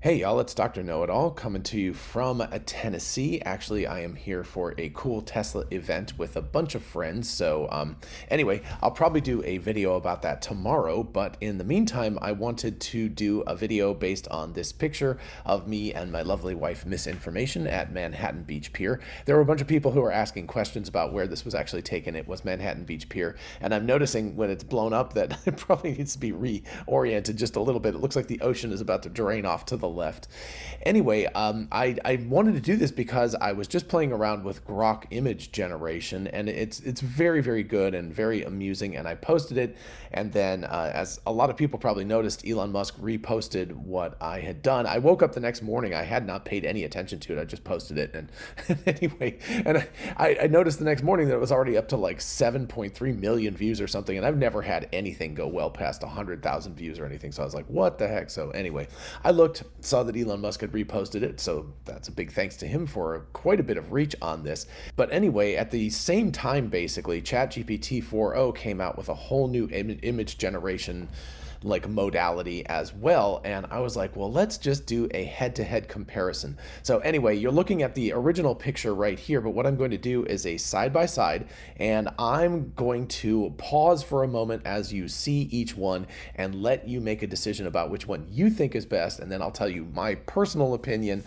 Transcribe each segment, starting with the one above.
Hey y'all, it's Dr. Know-It-All coming to you from Tennessee. Actually, I am here for a cool Tesla event with a bunch of friends. Anyway, I'll probably do a video about that tomorrow. But in the meantime, I wanted to do a video based on this picture of me and my lovely wife Misinformation at Manhattan Beach Pier. There were a bunch of people who were asking questions about where this was actually taken. It was Manhattan Beach Pier. And I'm noticing when it's blown up that it probably needs to be reoriented just a little bit. It looks like the ocean is about to drain off to the left. Anyway, I wanted to do this because I was just playing around with Grok image generation, and it's very, very good and very amusing, and I posted it, and then as a lot of people probably noticed, Elon Musk reposted what I had done. I woke up the next morning, I had not paid any attention to it, I just posted it, and anyway, and I noticed the next morning that it was already up to like 7.3 million views or something, and I've never had anything go well past 100,000 views or anything, so I was like, what the heck? So anyway, I looked, saw that Elon Musk had reposted it, so that's a big thanks to him for quite a bit of reach on this. But anyway, at the same time, basically, ChatGPT 4.0 came out with a whole new image generation like modality as well, and I was like, well, let's just do a head-to-head comparison. So anyway, you're looking at the original picture right here, but what I'm going to do is a side-by-side, and I'm going to pause for a moment as you see each one and let you make a decision about which one you think is best, and then I'll tell you my personal opinion,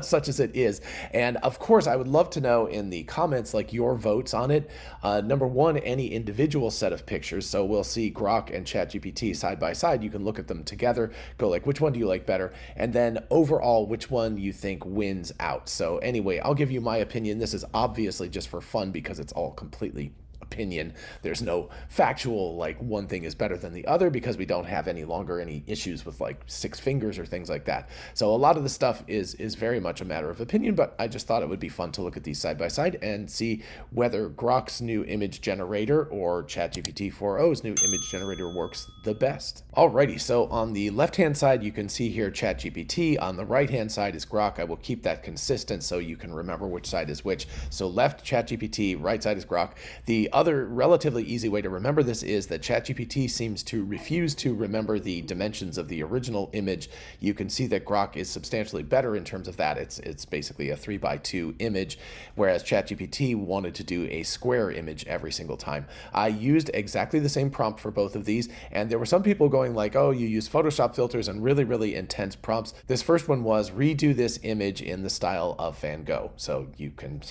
such as it is. And of course, I would love to know in the comments like your votes on it. Number one, any individual set of pictures, so we'll see Grok and ChatGPT side by side. You can look at them together, go like, which one do you like better? And then overall, which one you think wins out. So anyway, I'll give you my opinion. This is obviously just for fun because it's all completely opinion. There's no factual like one thing is better than the other because we don't have any longer any issues with like six fingers or things like that. So a lot of the stuff is very much a matter of opinion, but I just thought it would be fun to look at these side by side and see whether Grok's new image generator or ChatGPT 4.0's new image generator works the best. Alrighty, so on the left hand side you can see here ChatGPT, on the right hand side is Grok. I will keep that consistent so you can remember which side is which. So left ChatGPT, right side is Grok. The other relatively easy way to remember this is that ChatGPT seems to refuse to remember the dimensions of the original image. You can see that Grok is substantially better in terms of that. It's basically a 3x2 image, whereas ChatGPT wanted to do a square image every single time. I used exactly the same prompt for both of these, and there were some people going like, oh, you use Photoshop filters and really, really intense prompts. This first one was redo this image in the style of Van Gogh. So you can,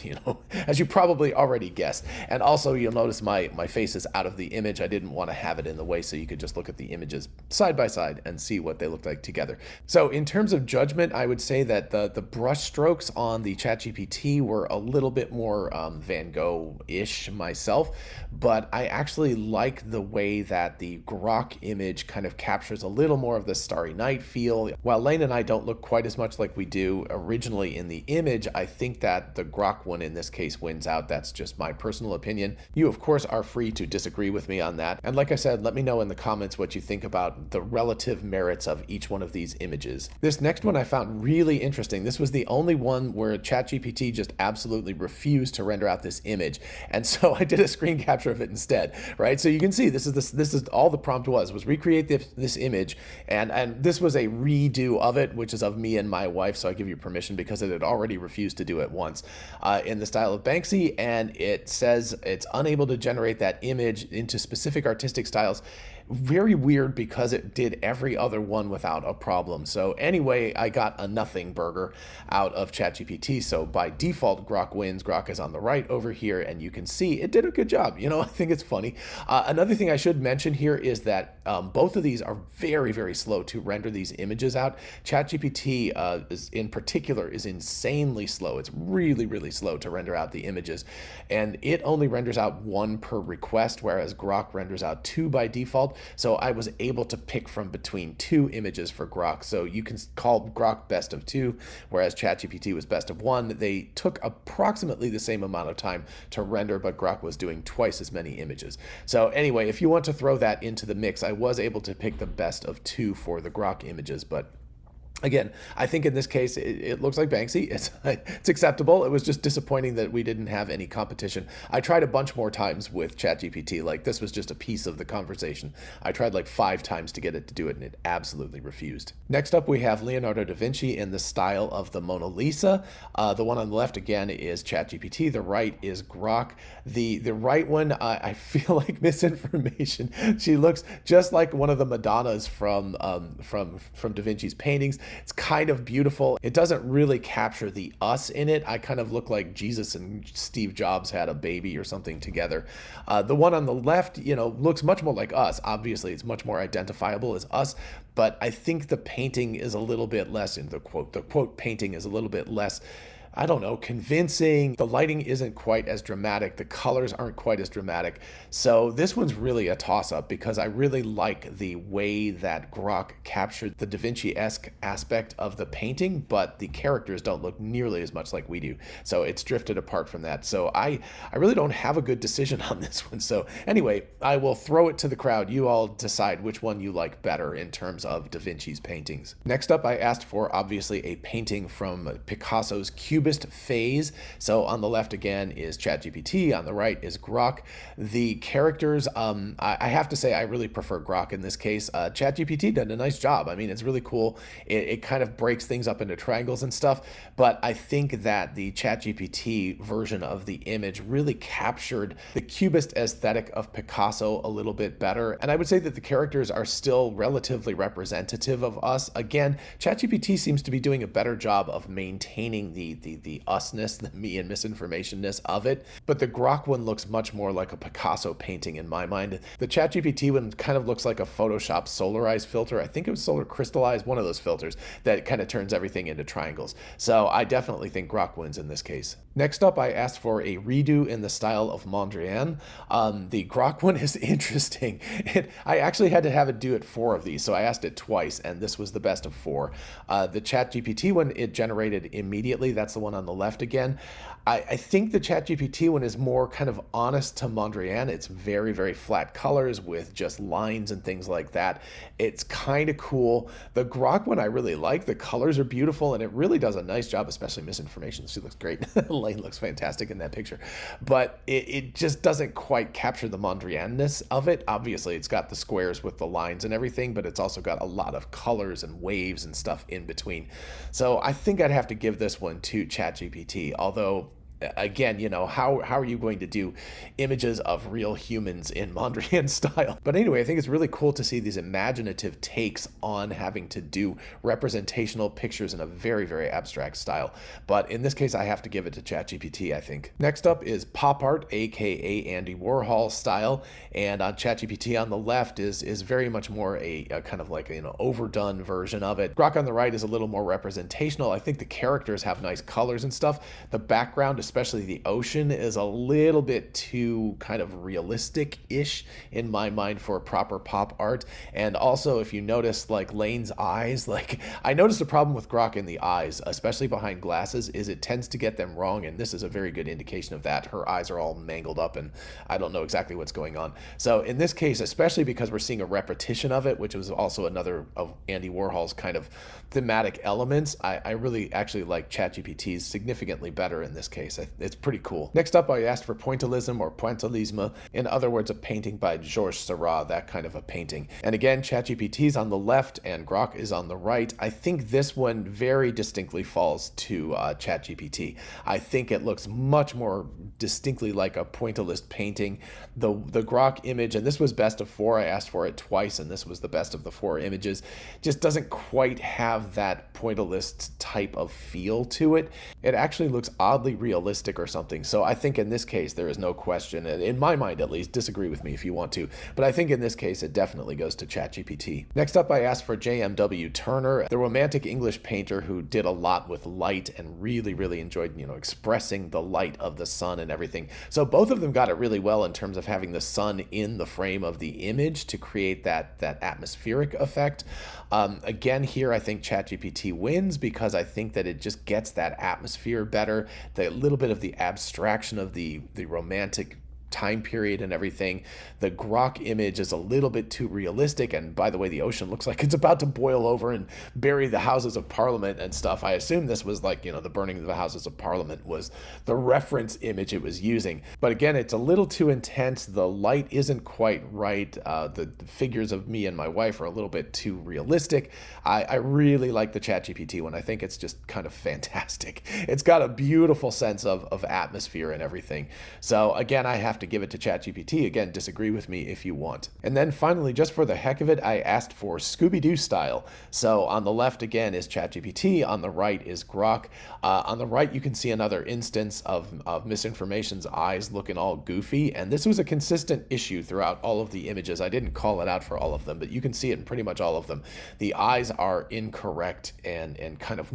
as you probably already guessed. And also you'll notice my face is out of the image. I didn't want to have it in the way, so you could just look at the images side by side and see what they look like together. So in terms of judgment, I would say that the brush strokes on the ChatGPT were a little bit more Van Gogh-ish myself, but I actually like the way that the Grok image kind of captures a little more of the Starry Night feel. While Lane and I don't look quite as much like we do originally in the image, I think that the Grok one in this case wins out. That's just my personal opinion. You, of course, are free to disagree with me on that. And like I said, let me know in the comments what you think about the relative merits of each one of these images. This next one I found really interesting. This was the only one where ChatGPT just absolutely refused to render out this image. And so I did a screen capture of it instead, right? So you can see this is all the prompt was recreate this image. And this was a redo of it, which is of me and my wife. So I give you permission because it had already refused to do it once in the style of Banksy. And it says it's unable to generate that image into specific artistic styles. Very weird because it did every other one without a problem. So anyway, I got a nothing burger out of ChatGPT. So by default, Grok wins. Grok is on the right over here, and you can see it did a good job. I think it's funny. Another thing I should mention here is that both of these are very, very slow to render these images out. ChatGPT in particular is insanely slow. It's really, really slow to render out the images, and it only renders out one per request, whereas Grok renders out two by default. So I was able to pick from between two images for Grok. So you can call Grok best of two, whereas ChatGPT was best of one. They took approximately the same amount of time to render, but Grok was doing twice as many images. So anyway, if you want to throw that into the mix, I was able to pick the best of two for the Grok images, but Again, I think in this case, it looks like Banksy. It's acceptable. It was just disappointing that we didn't have any competition. I tried a bunch more times with ChatGPT. Like, this was just a piece of the conversation. I tried like 5 times to get it to do it, and it absolutely refused. Next up, we have Leonardo da Vinci in the style of the Mona Lisa. The one on the left, again, is ChatGPT. The right is Grok. The right one, I feel like misinformation. She looks just like one of the Madonnas from Da Vinci's paintings. It's kind of beautiful. It doesn't really capture the us in it. I kind of look like Jesus and Steve Jobs had a baby or something together. The one on the left, looks much more like us. Obviously, it's much more identifiable as us, but I think the painting is a little bit less, in the quote painting is a little bit less, I don't know, convincing. The lighting isn't quite as dramatic. The colors aren't quite as dramatic. So this one's really a toss-up because I really like the way that Grok captured the Da Vinci-esque aspect of the painting, but the characters don't look nearly as much like we do. So it's drifted apart from that. So I really don't have a good decision on this one. So anyway, I will throw it to the crowd. You all decide which one you like better in terms of Da Vinci's paintings. Next up, I asked for, obviously, a painting from Picasso's Cubist phase. So on the left again is ChatGPT, on the right is Grok. The characters, I have to say I really prefer Grok in this case. ChatGPT did a nice job. I mean, it's really cool. It kind of breaks things up into triangles and stuff, but I think that the ChatGPT version of the image really captured the Cubist aesthetic of Picasso a little bit better. And I would say that the characters are still relatively representative of us. Again, ChatGPT seems to be doing a better job of maintaining the usness, the me and misinformationness of it. But the Grok one looks much more like a Picasso painting in my mind. The ChatGPT one kind of looks like a Photoshop solarized filter. I think it was solar crystallized, one of those filters that kind of turns everything into triangles. So I definitely think Grok wins in this case. Next up, I asked for a redo in the style of Mondrian. The Grok one is interesting. I actually had to have it do it 4 of these, so I asked it twice, and this was the best of 4. The ChatGPT one, it generated immediately. That's the one on the left again. I think the ChatGPT one is more kind of honest to Mondrian. It's very, very flat colors with just lines and things like that. It's kind of cool. The Grok one I really like. The colors are beautiful, and it really does a nice job, especially misinformation. She looks great. Lane looks fantastic in that picture. But it just doesn't quite capture the Mondrian-ness of it. Obviously, it's got the squares with the lines and everything, but it's also got a lot of colors and waves and stuff in between. So I think I'd have to give this one to ChatGPT, although again, how are you going to do images of real humans in Mondrian style? But anyway, I think it's really cool to see these imaginative takes on having to do representational pictures in a very, very abstract style. But in this case, I have to give it to ChatGPT, I think. Next up is pop art, aka Andy Warhol style. And on ChatGPT on the left is very much more a kind of like overdone version of it. Grok on the right is a little more representational. I think the characters have nice colors and stuff. The background, especially the ocean, is a little bit too kind of realistic-ish in my mind for proper pop art. And also, if you notice, like Lane's eyes, I noticed a problem with Grok in the eyes, especially behind glasses, is it tends to get them wrong, and this is a very good indication of that. Her eyes are all mangled up, and I don't know exactly what's going on. So in this case, especially because we're seeing a repetition of it, which was also another of Andy Warhol's kind of thematic elements, I really actually like ChatGPT's significantly better in this case. It's pretty cool. Next up, I asked for Pointillism or Pointillism. In other words, a painting by Georges Seurat, that kind of a painting. And again, ChatGPT's on the left and Grok is on the right. I think this one very distinctly falls to ChatGPT. I think it looks much more distinctly like a pointillist painting. The Grok image, and this was best of 4, I asked for it twice, and this was the best of the 4 images, just doesn't quite have that pointillist type of feel to it. It actually looks oddly realistic or something. So I think in this case, there is no question, in my mind at least, disagree with me if you want to, but I think in this case, it definitely goes to ChatGPT. Next up, I asked for J.M.W. Turner, the romantic English painter who did a lot with light and really, really enjoyed, expressing the light of the sun and everything. So both of them got it really well in terms of having the sun in the frame of the image to create that atmospheric effect. Again, here, I think ChatGPT wins because I think that it just gets that atmosphere better, the little bit of the abstraction of the romantic time period and everything. The Grok image is a little bit too realistic, and by the way, the ocean looks like it's about to boil over and bury the Houses of Parliament and stuff. I assume this was like, the burning of the Houses of Parliament was the reference image it was using. But again, it's a little too intense. The light isn't quite right. The figures of me and my wife are a little bit too realistic. I really like the ChatGPT one. I think it's just kind of fantastic. It's got a beautiful sense of atmosphere and everything. So again, I have to give it to ChatGPT. Again, disagree with me if you want. And then finally, just for the heck of it, I asked for Scooby-Doo style. So on the left, again, is ChatGPT. On the right is Grok. On the right, you can see another instance of Misinformation's eyes looking all goofy. And this was a consistent issue throughout all of the images. I didn't call it out for all of them, but you can see it in pretty much all of them. The eyes are incorrect and kind of,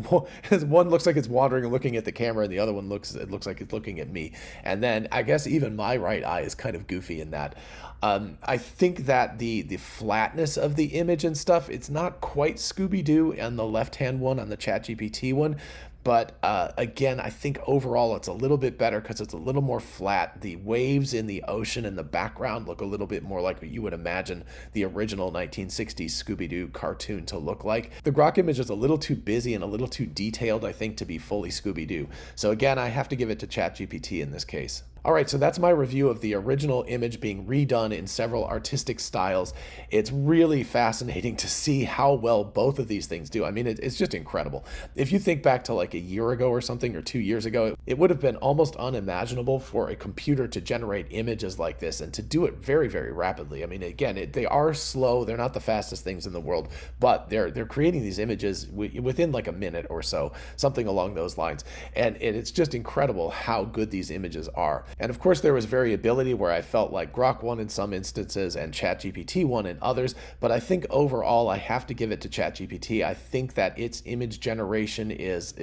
one looks like it's wandering and looking at the camera, and the other one looks like it's looking at me. And then I guess even my right eye is kind of goofy in that. I think that the flatness of the image and stuff, it's not quite Scooby-Doo on the left-hand one, on the ChatGPT one. But again, I think overall it's a little bit better because it's a little more flat. The waves in the ocean in the background look a little bit more like what you would imagine the original 1960s Scooby-Doo cartoon to look like. The Grok image is a little too busy and a little too detailed, I think, to be fully Scooby-Doo. So again, I have to give it to ChatGPT in this case. All right, so that's my review of the original image being redone in several artistic styles. It's really fascinating to see how well both of these things do. I mean, it's just incredible. If you think back to like a year ago or something, or 2 years ago, it would have been almost unimaginable for a computer to generate images like this and to do it very, very rapidly. I mean, again, they are slow. They're not the fastest things in the world, but they're creating these images within like a minute or so, something along those lines. And it's just incredible how good these images are. And of course, there was variability where I felt like Grok won in some instances and ChatGPT won in others, but I think overall I have to give it to ChatGPT. I think that its image generation is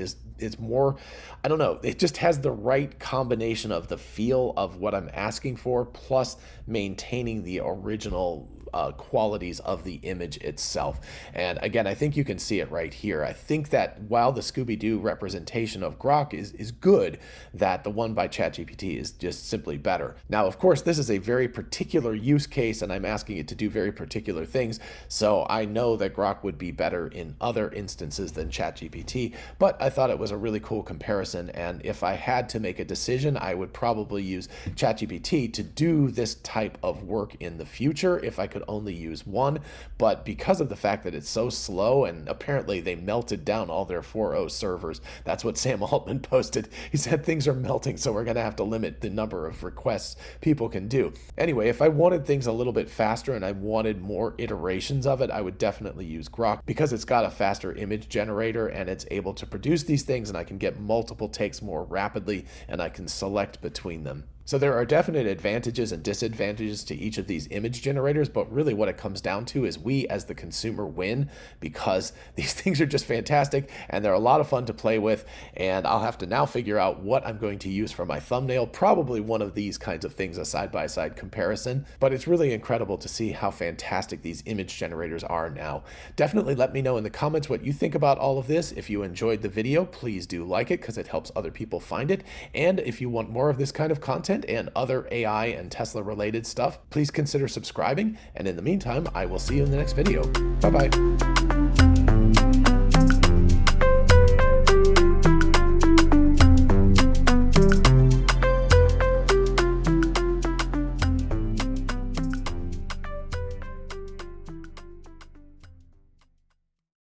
more, I don't know, it just has the right combination of the feel of what I'm asking for, plus maintaining the original qualities of the image itself. And again, I think you can see it right here. I think that while the Scooby-Doo representation of Grok is good, that the one by ChatGPT is just simply better. Now, of course, this is a very particular use case, and I'm asking it to do very particular things, so I know that Grok would be better in other instances than ChatGPT, but I thought it was a really cool comparison, and if I had to make a decision, I would probably use ChatGPT to do this type of work in the future if I could only use one. But because of the fact that it's so slow, and apparently they melted down all their 4.0 servers, that's what Sam Altman posted. He said things are melting, so we're going to have to limit the number of requests people can do. Anyway, if I wanted things a little bit faster and I wanted more iterations of it, I would definitely use Grok because it's got a faster image generator and it's able to produce these things, and I can get multiple takes more rapidly and I can select between them. So there are definite advantages and disadvantages to each of these image generators, but really what it comes down to is we as the consumer win because these things are just fantastic and they're a lot of fun to play with, and I'll have to now figure out what I'm going to use for my thumbnail, probably one of these kinds of things, a side-by-side comparison, but it's really incredible to see how fantastic these image generators are now. Definitely let me know in the comments what you think about all of this. If you enjoyed the video, please do like it because it helps other people find it, and if you want more of this kind of content and other AI and Tesla related stuff, please consider subscribing. And in the meantime, I will see you in the next video. Bye-bye.